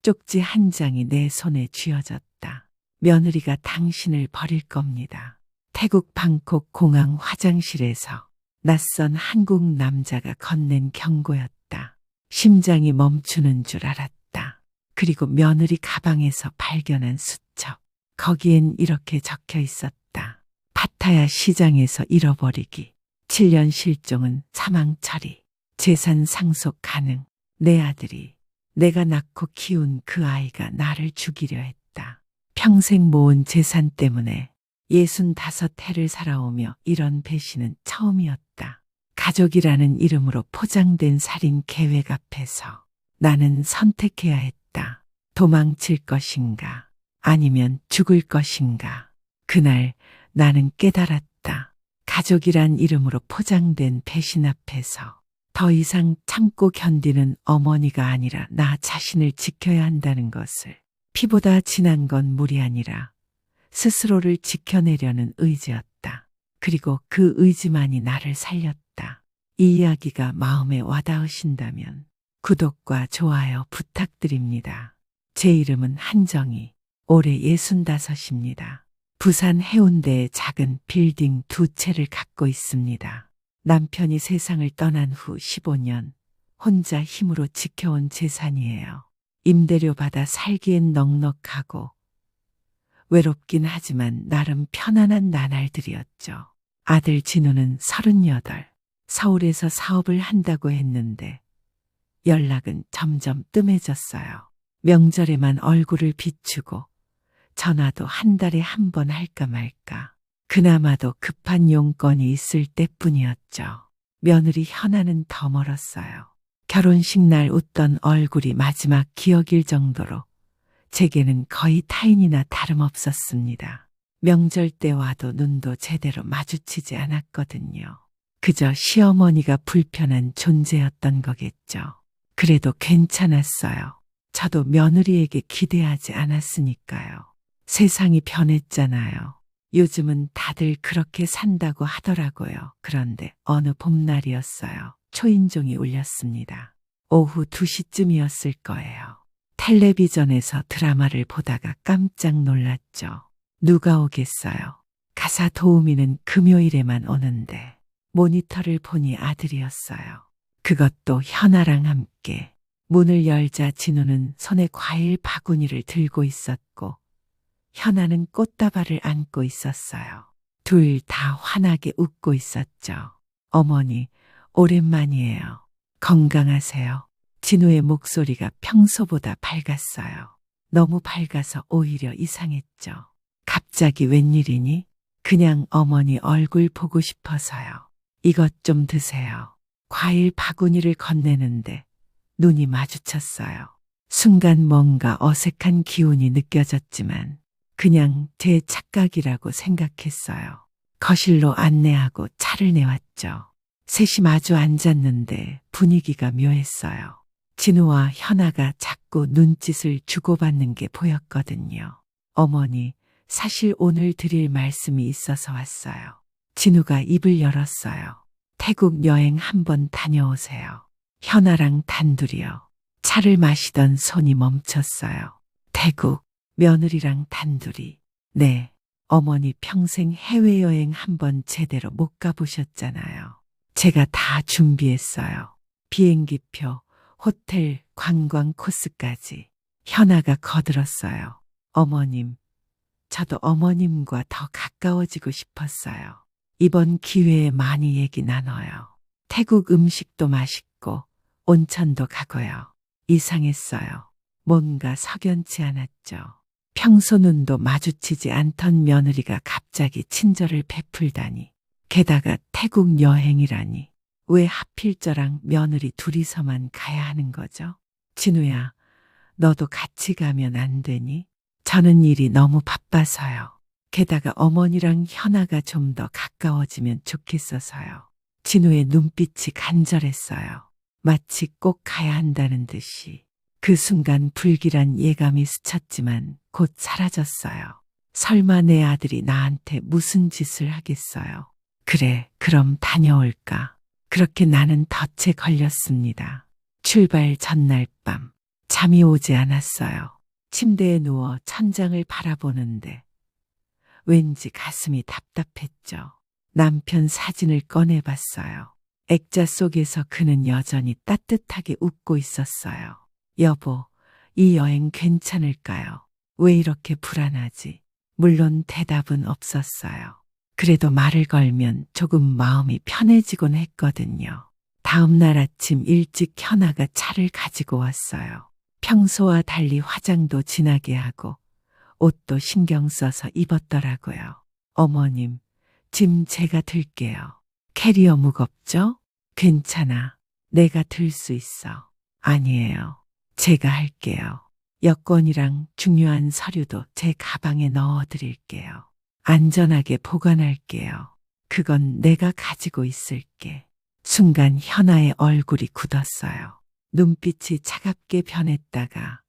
쪽지 한 장이 내 손에 쥐어졌다. 며느리가 당신을 버릴 겁니다. 태국 방콕 공항 화장실에서 낯선 한국 남자가 건넨 경고였다. 심장이 멈추는 줄 알았다. 그리고 며느리 가방에서 발견한 수첩. 거기엔 이렇게 적혀 있었다. 파타야 시장에서 잃어버리기. 7년 실종은 사망 처리. 재산 상속 가능. 내 아들이 내가 낳고 키운 그 아이가 나를 죽이려 했다. 평생 모은 재산 때문에 65해를 살아오며 이런 배신은 처음이었다. 가족이라는 이름으로 포장된 살인 계획 앞에서 나는 선택해야 했다. 도망칠 것인가 아니면 죽을 것인가. 그날 나는 깨달았다. 가족이란 이름으로 포장된 배신 앞에서 더 이상 참고 견디는 어머니가 아니라 나 자신을 지켜야 한다는 것을. 피보다 진한 건 물이 아니라 스스로를 지켜내려는 의지였다. 그리고 그 의지만이 나를 살렸다. 이 이야기가 마음에 와닿으신다면 구독과 좋아요 부탁드립니다. 제 이름은 한정희, 올해 65입니다. 부산 해운대에 작은 빌딩 2채를 갖고 있습니다. 남편이 세상을 떠난 후 15년 혼자 힘으로 지켜온 재산이에요. 임대료 받아 살기엔 넉넉하고 외롭긴 하지만 나름 편안한 나날들이었죠. 아들 진우는 38, 서울에서 사업을 한다고 했는데 연락은 점점 뜸해졌어요. 명절에만 얼굴을 비추고 전화도 한 달에 한 번 할까 말까. 그나마도 급한 용건이 있을 때뿐이었죠. 며느리 현아는 더 멀었어요. 결혼식 날 웃던 얼굴이 마지막 기억일 정도로 제게는 거의 타인이나 다름없었습니다. 명절 때 와도 눈도 제대로 마주치지 않았거든요. 그저 시어머니가 불편한 존재였던 거겠죠. 그래도 괜찮았어요. 저도 며느리에게 기대하지 않았으니까요. 세상이 변했잖아요. 요즘은 다들 그렇게 산다고 하더라고요. 그런데 어느 봄날이었어요. 초인종이 울렸습니다. 오후 2시쯤이었을 거예요. 텔레비전에서 드라마를 보다가 깜짝 놀랐죠. 누가 오겠어요. 가사 도우미는 금요일에만 오는데 모니터를 보니 아들이었어요. 그것도 현아랑 함께. 문을 열자 진우는 손에 과일 바구니를 들고 있었고 현아는 꽃다발을 안고 있었어요. 둘 다 환하게 웃고 있었죠. 어머니, 오랜만이에요. 건강하세요. 진우의 목소리가 평소보다 밝았어요. 너무 밝아서 오히려 이상했죠. 갑자기 웬일이니? 그냥 어머니 얼굴 보고 싶어서요. 이것 좀 드세요. 과일 바구니를 건네는데 눈이 마주쳤어요. 순간 뭔가 어색한 기운이 느껴졌지만 그냥 제 착각이라고 생각했어요. 거실로 안내하고 차를 내왔죠. 셋이 마주 앉았는데 분위기가 묘했어요. 진우와 현아가 자꾸 눈짓을 주고받는 게 보였거든요. 어머니, 사실 오늘 드릴 말씀이 있어서 왔어요. 진우가 입을 열었어요. 태국 여행 한번 다녀오세요. 현아랑 단둘이요. 차를 마시던 손이 멈췄어요. 태국, 며느리랑 단둘이. 네, 어머니 평생 해외여행 한번 제대로 못 가보셨잖아요. 제가 다 준비했어요. 비행기표, 호텔, 관광 코스까지. 현아가 거들었어요. 어머님, 저도 어머님과 더 가까워지고 싶었어요. 이번 기회에 많이 얘기 나눠요. 태국 음식도 맛있고 온천도 가고요. 이상했어요. 뭔가 석연치 않았죠. 평소 눈도 마주치지 않던 며느리가 갑자기 친절을 베풀다니. 게다가 태국 여행이라니. 왜 하필 저랑 며느리 둘이서만 가야 하는 거죠? 진우야, 너도 같이 가면 안 되니? 저는 일이 너무 바빠서요. 게다가 어머니랑 현아가 좀 더 가까워지면 좋겠어서요. 진우의 눈빛이 간절했어요. 마치 꼭 가야 한다는 듯이. 그 순간 불길한 예감이 스쳤지만 곧 사라졌어요. 설마 내 아들이 나한테 무슨 짓을 하겠어요. 그래, 그럼 다녀올까. 그렇게 나는 덫에 걸렸습니다. 출발 전날 밤 잠이 오지 않았어요. 침대에 누워 천장을 바라보는데 왠지 가슴이 답답했죠. 남편 사진을 꺼내봤어요. 액자 속에서 그는 여전히 따뜻하게 웃고 있었어요. 여보, 이 여행 괜찮을까요? 왜 이렇게 불안하지? 물론 대답은 없었어요. 그래도 말을 걸면 조금 마음이 편해지곤 했거든요. 다음 날 아침 일찍 현아가 차를 가지고 왔어요. 평소와 달리 화장도 진하게 하고 옷도 신경 써서 입었더라고요. 어머님, 짐 제가 들게요. 캐리어 무겁죠? 괜찮아. 내가 들 수 있어. 아니에요. 제가 할게요. 여권이랑 중요한 서류도 제 가방에 넣어 드릴게요. 안전하게 보관할게요. 그건 내가 가지고 있을게. 순간 현아의 얼굴이 굳었어요. 눈빛이 차갑게 변했다가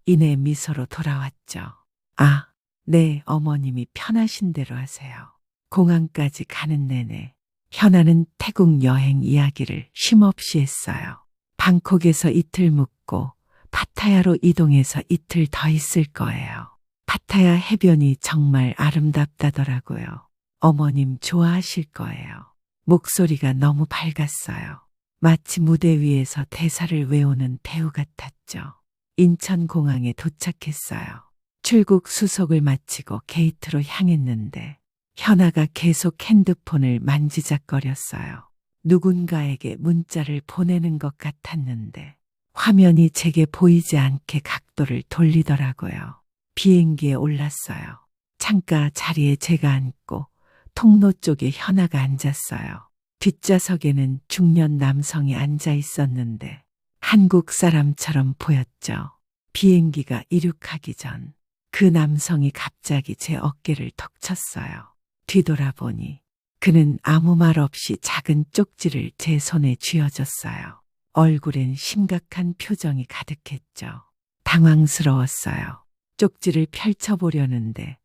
이내 미소로 돌아왔죠. 아, 네, 어머님이 편하신 대로 하세요. 공항까지 가는 내내 현아는 태국 여행 이야기를 쉼없이 했어요. 방콕에서 이틀 묵고 파타야로 이동해서 이틀 더 있을 거예요. 파타야 해변이 정말 아름답다더라고요. 어머님 좋아하실 거예요. 목소리가 너무 밝았어요. 마치 무대 위에서 대사를 외우는 배우 같았죠. 인천공항에 도착했어요. 출국 수속을 마치고 게이트로 향했는데 현아가 계속 핸드폰을 만지작거렸어요. 누군가에게 문자를 보내는 것 같았는데 화면이 제게 보이지 않게 각도를 돌리더라고요. 비행기에 올랐어요. 창가 자리에 제가 앉고 통로 쪽에 현아가 앉았어요. 뒷좌석에는 중년 남성이 앉아 있었는데 한국 사람처럼 보였죠. 비행기가 이륙하기 전 그 남성이 갑자기 제 어깨를 톡 쳤어요. 뒤돌아보니 그는 아무 말 없이 작은 쪽지를 제 손에 쥐어줬어요. 얼굴엔 심각한 표정이 가득했죠. 당황스러웠어요. 쪽지를 펼쳐보려는데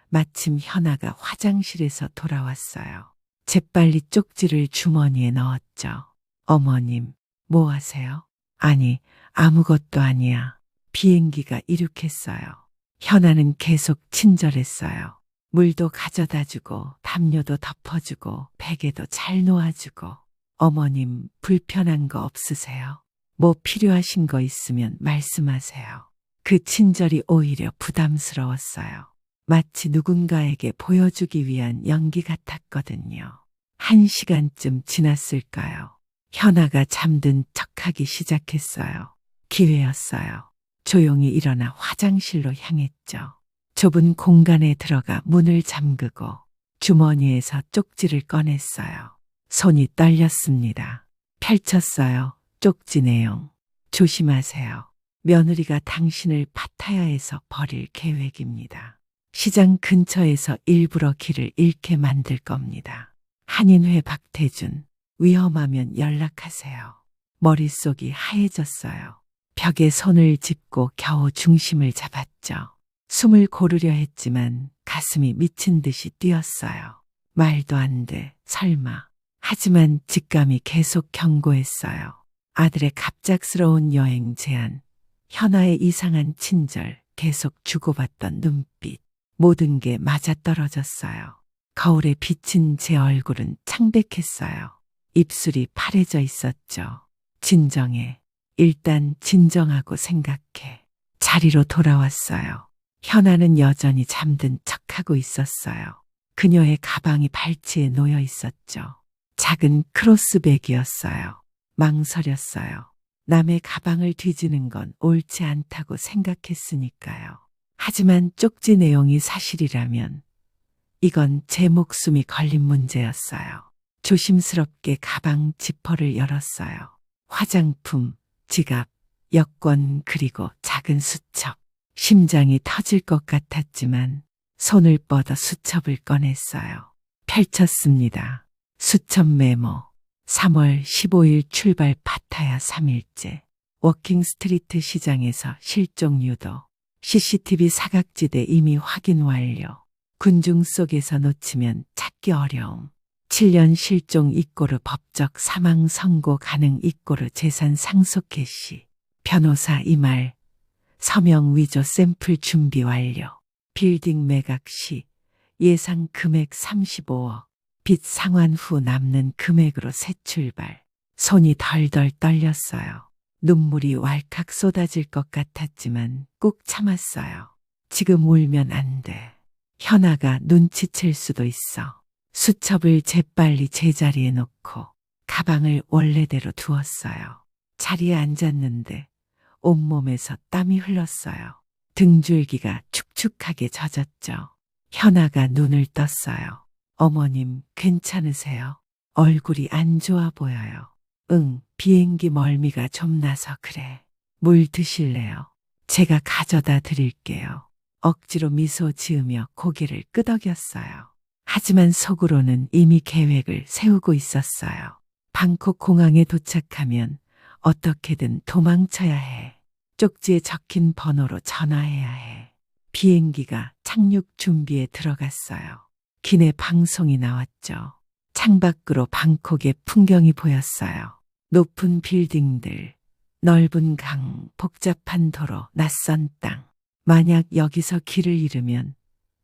마침 현아가 화장실에서 돌아왔어요. 재빨리 쪽지를 주머니에 넣었죠. 어머님, 뭐 하세요? 아니, 아무것도 아니야. 비행기가 이륙했어요. 현아는 계속 친절했어요. 물도 가져다 주고 담요도 덮어주고 베개도 잘 놓아주고. 어머님 불편한 거 없으세요? 뭐 필요하신 거 있으면 말씀하세요. 그 친절이 오히려 부담스러웠어요. 마치 누군가에게 보여주기 위한 연기 같았거든요. 1시간쯤 지났을까요? 현아가 잠든 척하기 시작했어요. 기회였어요. 조용히 일어나 화장실로 향했죠. 좁은 공간에 들어가 문을 잠그고 주머니에서 쪽지를 꺼냈어요. 손이 떨렸습니다. 펼쳤어요. 쪽지 내용. 조심하세요. 며느리가 당신을 파타야에서 버릴 계획입니다. 시장 근처에서 일부러 길을 잃게 만들 겁니다. 한인회 박태준, 위험하면 연락하세요. 머릿속이 하얘졌어요. 벽에 손을 짚고 겨우 중심을 잡았죠. 숨을 고르려 했지만 가슴이 미친 듯이 뛰었어요. 말도 안 돼, 설마. 하지만 직감이 계속 경고했어요. 아들의 갑작스러운 여행 제안, 현아의 이상한 친절, 계속 주고받던 눈빛, 모든 게 맞아떨어졌어요. 거울에 비친 제 얼굴은 창백했어요. 입술이 파래져 있었죠. 진정해. 일단 진정하고 생각해. 자리로 돌아왔어요. 현아는 여전히 잠든 척하고 있었어요. 그녀의 가방이 발치에 놓여 있었죠. 작은 크로스백이었어요. 망설였어요. 남의 가방을 뒤지는 건 옳지 않다고 생각했으니까요. 하지만 쪽지 내용이 사실이라면 이건 제 목숨이 걸린 문제였어요. 조심스럽게 가방 지퍼를 열었어요. 화장품, 지갑, 여권 그리고 작은 수첩. 심장이 터질 것 같았지만 손을 뻗어 수첩을 꺼냈어요. 펼쳤습니다. 수첩 메모. 3월 15일 출발 파타야 3일째. 워킹 스트리트 시장에서 실종 유도. CCTV 사각지대 이미 확인 완료. 군중 속에서 놓치면 찾기 어려움. 7년 실종 이꼬르 법적 사망 선고 가능 이꼬르 재산 상속 개시. 변호사 이 말, 서명 위조 샘플 준비 완료. 빌딩 매각 시 예상 금액 35억. 빚 상환 후 남는 금액으로 새 출발. 손이 덜덜 떨렸어요. 눈물이 왈칵 쏟아질 것 같았지만 꾹 참았어요. 지금 울면 안 돼. 현아가 눈치챌 수도 있어. 수첩을 재빨리 제자리에 놓고 가방을 원래대로 두었어요. 자리에 앉았는데 온몸에서 땀이 흘렀어요. 등줄기가 축축하게 젖었죠. 현아가 눈을 떴어요. 어머님, 괜찮으세요? 얼굴이 안 좋아 보여요. 응, 비행기 멀미가 좀 나서 그래. 물 드실래요? 제가 가져다 드릴게요. 억지로 미소 지으며 고개를 끄덕였어요. 하지만 속으로는 이미 계획을 세우고 있었어요. 방콕 공항에 도착하면 어떻게든 도망쳐야 해. 쪽지에 적힌 번호로 전화해야 해. 비행기가 착륙 준비에 들어갔어요. 기내 방송이 나왔죠. 창밖으로 방콕의 풍경이 보였어요. 높은 빌딩들, 넓은 강, 복잡한 도로, 낯선 땅. 만약 여기서 길을 잃으면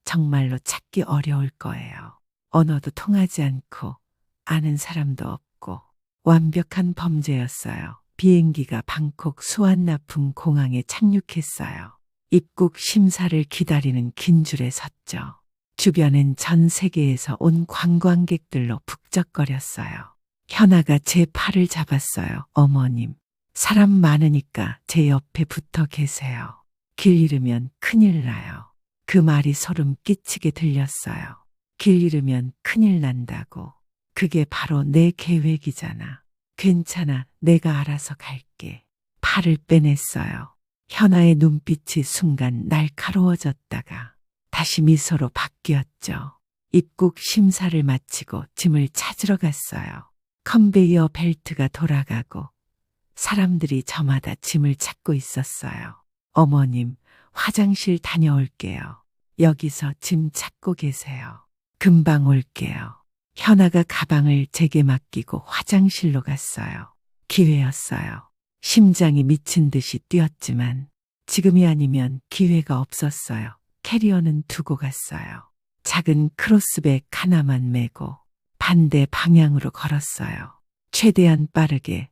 정말로 찾기 어려울 거예요. 언어도 통하지 않고 아는 사람도 없고 완벽한 범죄였어요. 비행기가 방콕 수완나품 공항에 착륙했어요. 입국 심사를 기다리는 긴 줄에 섰죠. 주변엔 전 세계에서 온 관광객들로 북적거렸어요. 현아가 제 팔을 잡았어요. 어머님, 사람 많으니까 제 옆에 붙어 계세요. 길 잃으면 큰일 나요. 그 말이 소름 끼치게 들렸어요. 길 잃으면 큰일 난다고. 그게 바로 내 계획이잖아. 괜찮아, 내가 알아서 갈게. 팔을 빼냈어요. 현아의 눈빛이 순간 날카로워졌다가 다시 미소로 바뀌었죠. 입국 심사를 마치고 짐을 찾으러 갔어요. 컨베이어 벨트가 돌아가고 사람들이 저마다 짐을 찾고 있었어요. 어머님, 화장실 다녀올게요. 여기서 짐 찾고 계세요. 금방 올게요. 현아가 가방을 제게 맡기고 화장실로 갔어요. 기회였어요. 심장이 미친 듯이 뛰었지만 지금이 아니면 기회가 없었어요. 캐리어는 두고 갔어요. 작은 크로스백 하나만 메고 반대 방향으로 걸었어요. 최대한 빠르게,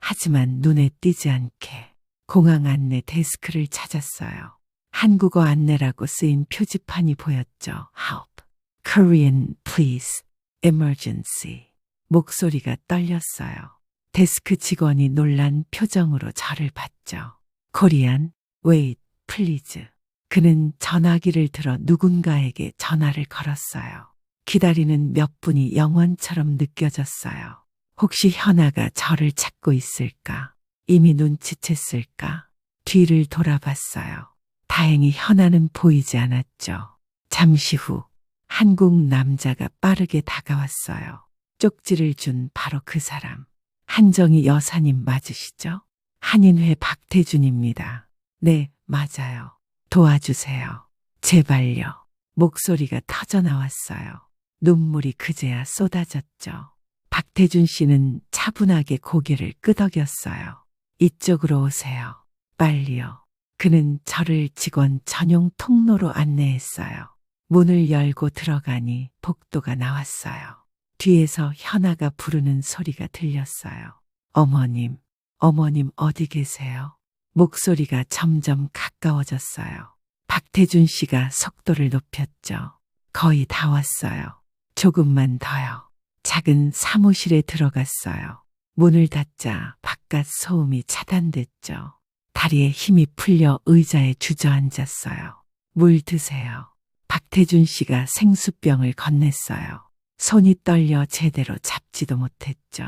하지만 눈에 띄지 않게. 공항 안내 데스크를 찾았어요. 한국어 안내라고 쓰인 표지판이 보였죠. Help. Korean, please. Emergency. 목소리가 떨렸어요. 데스크 직원이 놀란 표정으로 저를 봤죠. Korean, wait, please. 그는 전화기를 들어 누군가에게 전화를 걸었어요. 기다리는 몇 분이 영원처럼 느껴졌어요. 혹시 현아가 저를 찾고 있을까? 이미 눈치챘을까? 뒤를 돌아봤어요. 다행히 현아는 보이지 않았죠. 잠시 후 한국 남자가 빠르게 다가왔어요. 쪽지를 준 바로 그 사람. 한정희 여사님 맞으시죠? 한인회 박태준입니다. 네, 맞아요. 도와주세요. 제발요. 목소리가 터져 나왔어요. 눈물이 그제야 쏟아졌죠. 박태준 씨는 차분하게 고개를 끄덕였어요. 이쪽으로 오세요. 빨리요. 그는 저를 직원 전용 통로로 안내했어요. 문을 열고 들어가니 복도가 나왔어요. 뒤에서 현아가 부르는 소리가 들렸어요. 어머님, 어머님 어디 계세요? 목소리가 점점 가까워졌어요. 박태준 씨가 속도를 높였죠. 거의 다 왔어요. 조금만 더요. 작은 사무실에 들어갔어요. 문을 닫자 바깥 소음이 차단됐죠. 다리에 힘이 풀려 의자에 주저앉았어요. 물 드세요. 박태준 씨가 생수병을 건넸어요. 손이 떨려 제대로 잡지도 못했죠.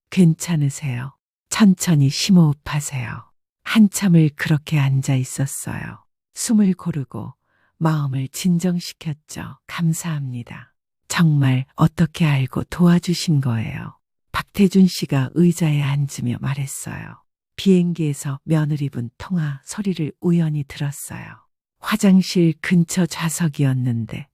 괜찮으세요? 천천히 심호흡하세요. 한참을 그렇게 앉아 있었어요. 숨을 고르고 마음을 진정시켰죠. 감사합니다. 정말 어떻게 알고 도와주신 거예요? 박태준 씨가 의자에 앉으며 말했어요. 비행기에서 며느리분 통화 소리를 우연히 들었어요. 화장실 근처 좌석이었는데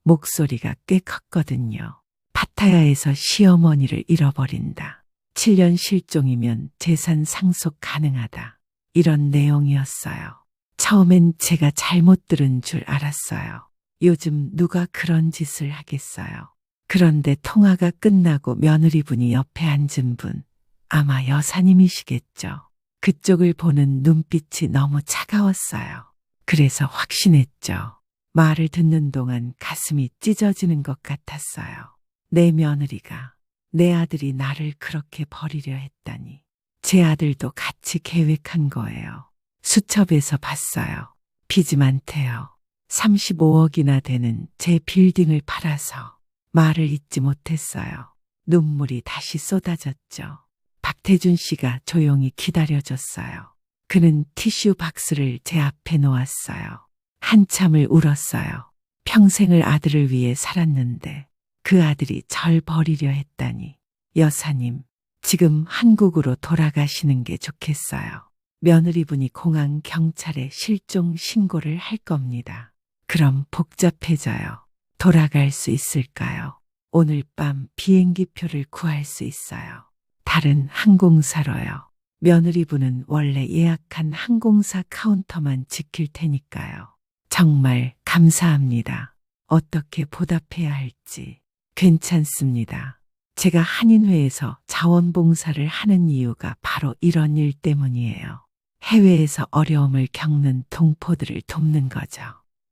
목소리가 꽤 컸거든요. 파타야에서 시어머니를 잃어버린다. 7년 실종이면 재산 상속 가능하다. 이런 내용이었어요. 처음엔 제가 잘못 들은 줄 알았어요. 요즘 누가 그런 짓을 하겠어요. 그런데 통화가 끝나고 며느리분이 옆에 앉은 분, 아마 여사님이시겠죠. 그쪽을 보는 눈빛이 너무 차가웠어요. 그래서 확신했죠. 말을 듣는 동안 가슴이 찢어지는 것 같았어요. 내 며느리가, 내 아들이 나를 그렇게 버리려 했다니. 제 아들도 같이 계획한 거예요. 수첩에서 봤어요. 빚이 많대요. 35억이나 되는 제 빌딩을 팔아서 말을 잇지 못했어요. 눈물이 다시 쏟아졌죠. 박태준 씨가 조용히 기다려줬어요. 그는 티슈 박스를 제 앞에 놓았어요. 한참을 울었어요. 평생을 아들을 위해 살았는데 그 아들이 절 버리려 했다니. 여사님, 지금 한국으로 돌아가시는 게 좋겠어요. 며느리분이 공항 경찰에 실종 신고를 할 겁니다. 그럼 복잡해져요. 돌아갈 수 있을까요? 오늘 밤 비행기표를 구할 수 있어요. 다른 항공사로요. 며느리분은 원래 예약한 항공사 카운터만 지킬 테니까요. 정말 감사합니다. 어떻게 보답해야 할지. 괜찮습니다. 제가 한인회에서 자원봉사를 하는 이유가 바로 이런 일 때문이에요. 해외에서 어려움을 겪는 동포들을 돕는 거죠.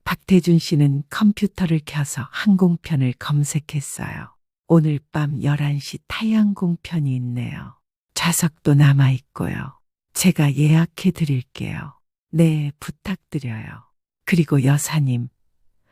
박태준 씨는 컴퓨터를 켜서 항공편을 검색했어요. 오늘 밤 11시 타이항공편이 있네요. 좌석도 남아있고요. 제가 예약해 드릴게요. 네, 부탁드려요. 그리고 여사님,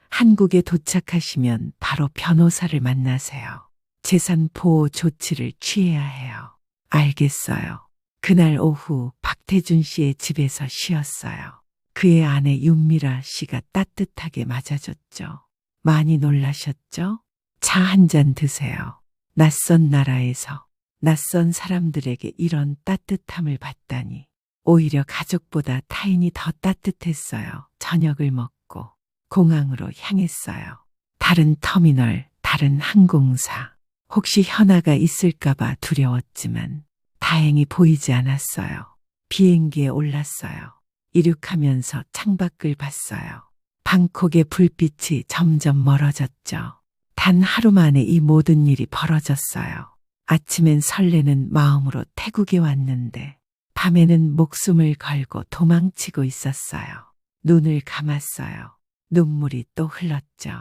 한국에 도착하시면 바로 변호사를 만나세요. 재산 보호 조치를 취해야 해요. 알겠어요. 그날 오후 박태준 씨의 집에서 쉬었어요. 그의 아내 윤미라 씨가 따뜻하게 맞아줬죠. 많이 놀라셨죠? 차 한 잔 드세요. 낯선 나라에서 낯선 사람들에게 이런 따뜻함을 받다니. 오히려 가족보다 타인이 더 따뜻했어요. 저녁을 먹고 공항으로 향했어요. 다른 터미널, 다른 항공사. 혹시 현아가 있을까봐 두려웠지만 다행히 보이지 않았어요. 비행기에 올랐어요. 이륙하면서 창밖을 봤어요. 방콕의 불빛이 점점 멀어졌죠. 단 하루 만에 이 모든 일이 벌어졌어요. 아침엔 설레는 마음으로 태국에 왔는데 밤에는 목숨을 걸고 도망치고 있었어요. 눈을 감았어요. 눈물이 또 흘렀죠.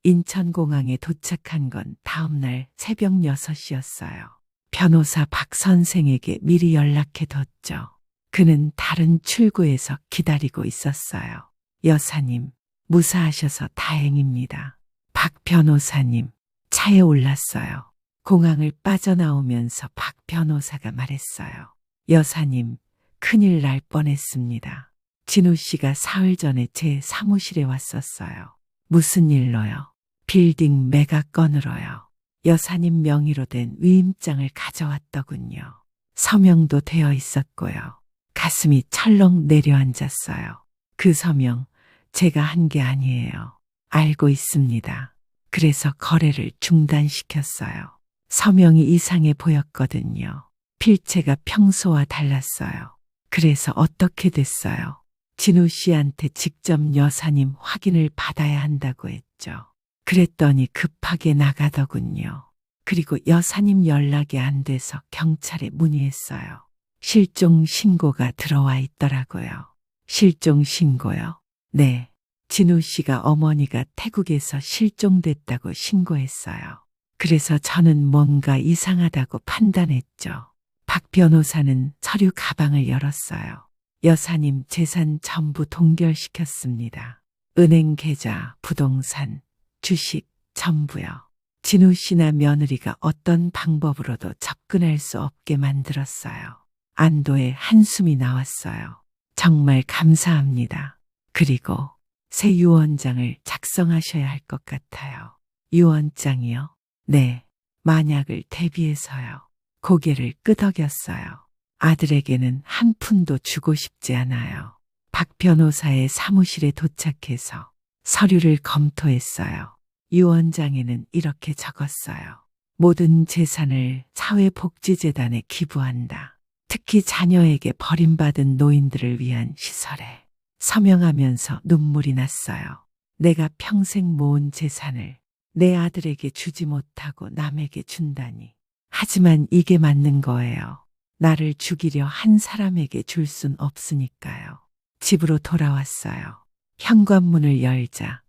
인천공항에 도착한 건 다음날 새벽 6시였어요. 변호사 박 선생에게 미리 연락해뒀죠. 그는 다른 출구에서 기다리고 있었어요. 여사님, 무사하셔서 다행입니다. 박 변호사님, 차에 올랐어요. 공항을 빠져나오면서 박 변호사가 말했어요. 여사님, 큰일 날 뻔했습니다. 진우 씨가 사흘 전에 제 사무실에 왔었어요. 무슨 일로요? 빌딩 매각 건으로요. 여사님 명의로 된 위임장을 가져왔더군요. 서명도 되어 있었고요. 가슴이 철렁 내려앉았어요. 그 서명 제가 한 게 아니에요. 알고 있습니다. 그래서 거래를 중단시켰어요. 서명이 이상해 보였거든요. 필체가 평소와 달랐어요. 그래서 어떻게 됐어요? 진우 씨한테 직접 여사님 확인을 받아야 한다고 했죠. 그랬더니 급하게 나가더군요. 그리고 여사님 연락이 안 돼서 경찰에 문의했어요. 실종 신고가 들어와 있더라고요. 실종 신고요? 네. 진우 씨가 어머니가 태국에서 실종됐다고 신고했어요. 그래서 저는 뭔가 이상하다고 판단했죠. 박 변호사는 서류 가방을 열었어요. 여사님 재산 전부 동결시켰습니다. 은행 계좌, 부동산, 주식 전부요. 진우 씨나 며느리가 어떤 방법으로도 접근할 수 없게 만들었어요. 안도의 한숨이 나왔어요. 정말 감사합니다. 그리고 새 유언장을 작성하셔야 할 것 같아요. 유언장이요? 네, 만약을 대비해서요. 고개를 끄덕였어요. 아들에게는 한 푼도 주고 싶지 않아요. 박 변호사의 사무실에 도착해서 서류를 검토했어요. 유언장에는 이렇게 적었어요. 모든 재산을 사회복지재단에 기부한다. 특히 자녀에게 버림받은 노인들을 위한 시설에 서명하면서 눈물이 났어요. 내가 평생 모은 재산을 내 아들에게 주지 못하고 남에게 준다니. 하지만 이게 맞는 거예요. 나를 죽이려 한 사람에게 줄 순 없으니까요. 집으로 돌아왔어요. 현관문을 열자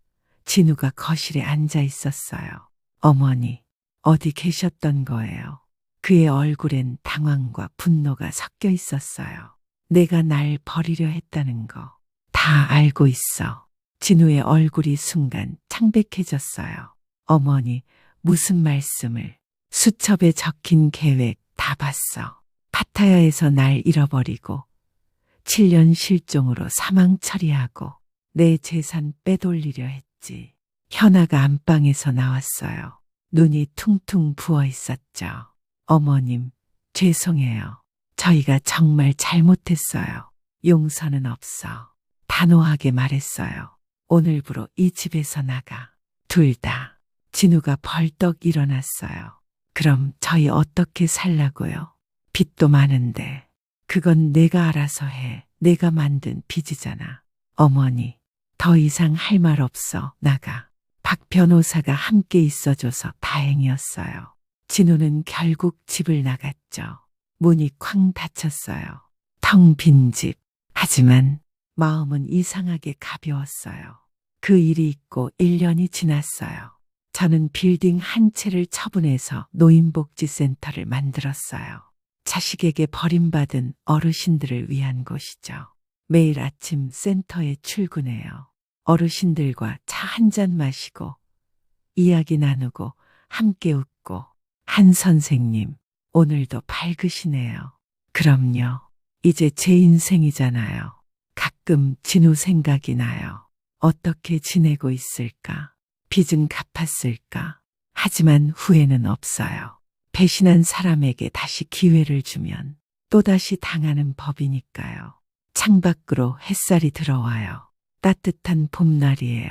진우가 거실에 앉아 있었어요. 어머니, 어디 계셨던 거예요? 그의 얼굴엔 당황과 분노가 섞여 있었어요. 내가 날 버리려 했다는 거 다 알고 있어. 진우의 얼굴이 순간 창백해졌어요. 어머니, 무슨 말씀을? 수첩에 적힌 계획 다 봤어. 파타야에서 날 잃어버리고 7년 실종으로 사망 처리하고 내 재산 빼돌리려 했지. 현아가 안방에서 나왔어요. 눈이 퉁퉁 부어 있었죠. 어머님, 죄송해요. 저희가 정말 잘못했어요. 용서는 없어. 단호하게 말했어요. 오늘부로 이 집에서 나가. 둘 다. 진우가 벌떡 일어났어요. 그럼 저희 어떻게 살라고요? 빚도 많은데. 그건 내가 알아서 해. 내가 만든 빚이잖아. 어머니, 더 이상 할 말 없어. 나가. 박 변호사가 함께 있어줘서 다행이었어요. 진우는 결국 집을 나갔죠. 문이 쾅 닫혔어요. 텅 빈 집. 하지만 마음은 이상하게 가벼웠어요. 그 일이 있고 1년이 지났어요. 저는 빌딩 한 채를 처분해서 노인복지센터를 만들었어요. 자식에게 버림받은 어르신들을 위한 곳이죠. 매일 아침 센터에 출근해요. 어르신들과 차 한 잔 마시고 이야기 나누고 함께 웃고. 한 선생님, 오늘도 밝으시네요. 그럼요. 이제 제 인생이잖아요. 가끔 진우 생각이 나요. 어떻게 지내고 있을까? 빚은 갚았을까? 하지만 후회는 없어요. 배신한 사람에게 다시 기회를 주면 또다시 당하는 법이니까요. 창밖으로 햇살이 들어와요. 따뜻한 봄날이에요.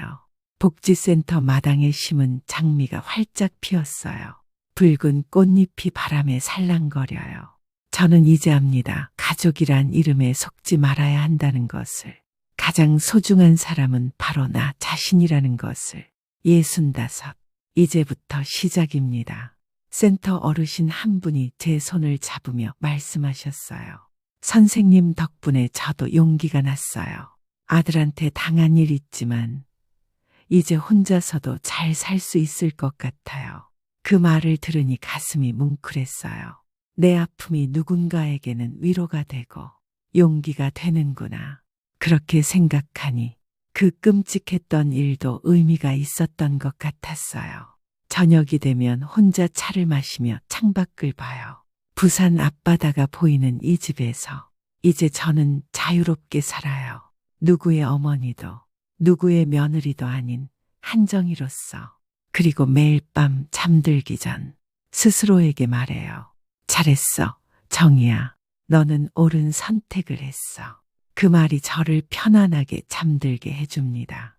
복지센터 마당에 심은 장미가 활짝 피었어요. 붉은 꽃잎이 바람에 살랑거려요. 저는 이제 압니다. 가족이란 이름에 속지 말아야 한다는 것을. 가장 소중한 사람은 바로 나 자신이라는 것을. 65. 이제부터 시작입니다. 센터 어르신 한 분이 제 손을 잡으며 말씀하셨어요. 선생님 덕분에 저도 용기가 났어요. 아들한테 당한 일 있지만 이제 혼자서도 잘 살 수 있을 것 같아요. 그 말을 들으니 가슴이 뭉클했어요. 내 아픔이 누군가에게는 위로가 되고 용기가 되는구나. 그렇게 생각하니 그 끔찍했던 일도 의미가 있었던 것 같았어요. 저녁이 되면 혼자 차를 마시며 창밖을 봐요. 부산 앞바다가 보이는 이 집에서 이제 저는 자유롭게 살아요. 누구의 어머니도 누구의 며느리도 아닌 한정이로서. 그리고 매일 밤 잠들기 전 스스로에게 말해요. 잘했어, 정희야. 너는 옳은 선택을 했어. 그 말이 저를 편안하게 잠들게 해줍니다.